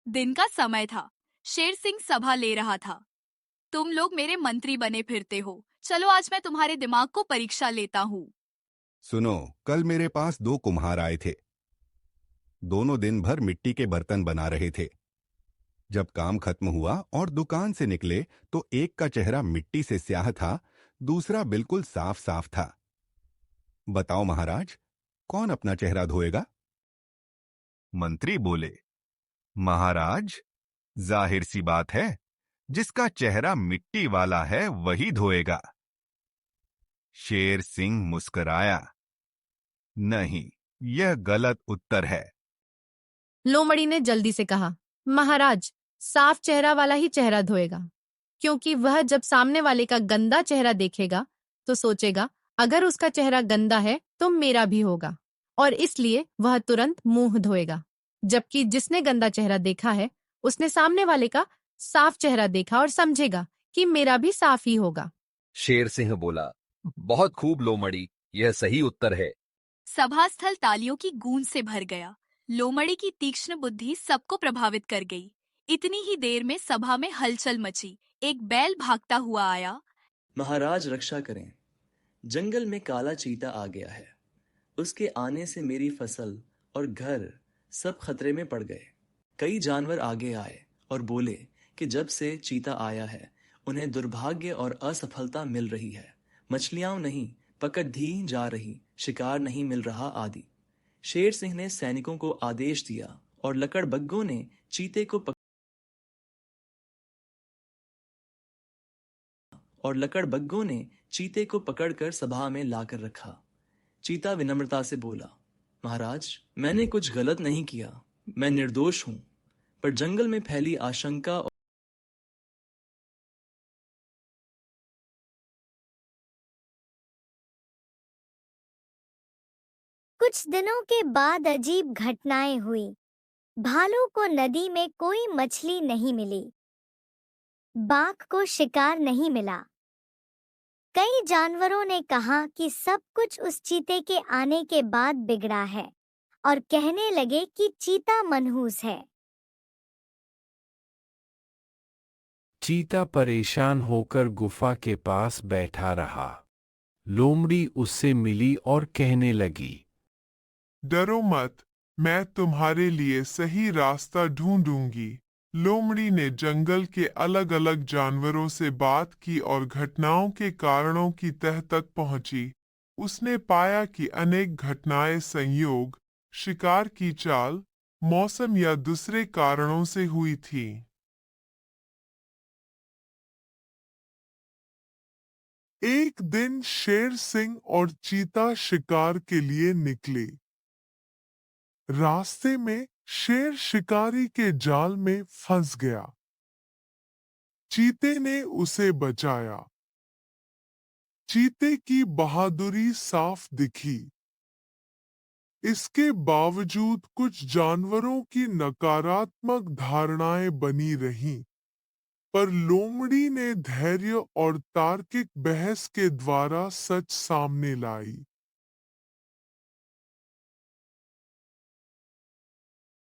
दिन का समय था। शेर सिंह सभा ले रहा था। तुम लोग मेरे मंत्री बने फिरते हो, चलो आज मैं तुम्हारे दिमाग को परीक्षा लेता हूँ। सुनो, कल मेरे पास दो कुम्हार आए थे। दोनों दिन भर मिट्टी के बर्तन बना रहे थे। जब काम खत्म हुआ और दुकान से निकले तो एक का चेहरा मिट्टी से स्याह था, दूसरा बिल्कुल साफ साफ था। बताओ महाराज, कौन अपना चेहरा धोएगा? मंत्री बोले, महाराज, जाहिर सी बात है, जिसका चेहरा मिट्टी वाला है वही धोएगा। शेर सिंह मुस्कुराया, नहीं, यह गलत उत्तर है। लोमड़ी ने जल्दी से कहा, महाराज, साफ चेहरा वाला ही चेहरा धोएगा, क्योंकि वह जब सामने वाले का गंदा चेहरा देखेगा तो सोचेगा अगर उसका चेहरा गंदा है तो मेरा भी होगा, और इसलिए वह तुरंत मुंह धोएगा। जबकि जिसने गंदा चेहरा देखा है उसने सामने वाले का साफ चेहरा देखा और समझेगा कि मेरा भी साफ ही होगा। शेर सिंह बोला, बहुत खूब लोमड़ी, यह सही उत्तर है। सभास्थल तालियों की गूंज से भर गया। लोमड़ी की तीक्ष्ण बुद्धि सबको प्रभावित कर गई। इतनी ही देर में सभा में हलचल मची। एक बैल भागता हुआ आया। महाराज रक्षा करें, जंगल में काला चीता आ गया है। उसके आने से मेरी फसल और घर सब खतरे में पड़ गए। कई जानवर आगे आए और बोले कि जब से चीता आया है उन्हें दुर्भाग्य और असफलता मिल रही है। मछलियां नहीं पकड़ दी जा रही, शिकार नहीं मिल रहा आदि। शेर सिंह ने सैनिकों को आदेश दिया और लकड़बग्गों ने चीते को पकड़कर सभा में लाकर रखा। चीता विनम्रता से बोला, महाराज, मैंने कुछ गलत नहीं किया, मैं निर्दोष हूं। पर जंगल में फैली आशंका कुछ दिनों के बाद अजीब घटनाएं हुई। भालू को नदी में कोई मछली नहीं मिली। बाघ को शिकार नहीं मिला। कई जानवरों ने कहा कि सब कुछ उस चीते के आने के बाद बिगड़ा है और कहने लगे कि चीता मनहूस है। चीता परेशान होकर गुफा के पास बैठा रहा। लोमड़ी उससे मिली और कहने लगी, डरो मत, मैं तुम्हारे लिए सही रास्ता ढूंढूंगी। लोमड़ी ने जंगल के अलग अलग जानवरों से बात की और घटनाओं के कारणों की तह तक पहुंची। उसने पाया कि अनेक घटनाएं संयोग, शिकार की चाल, मौसम या दूसरे कारणों से हुई थी। एक दिन शेर सिंह और चीता शिकार के लिए निकले। रास्ते में शेर शिकारी के जाल में फंस गया। चीते ने उसे बचाया। चीते की बहादुरी साफ दिखी। इसके बावजूद कुछ जानवरों की नकारात्मक धारणाएं बनी रहीं, पर लोमड़ी ने धैर्य और तार्किक बहस के द्वारा सच सामने लाई।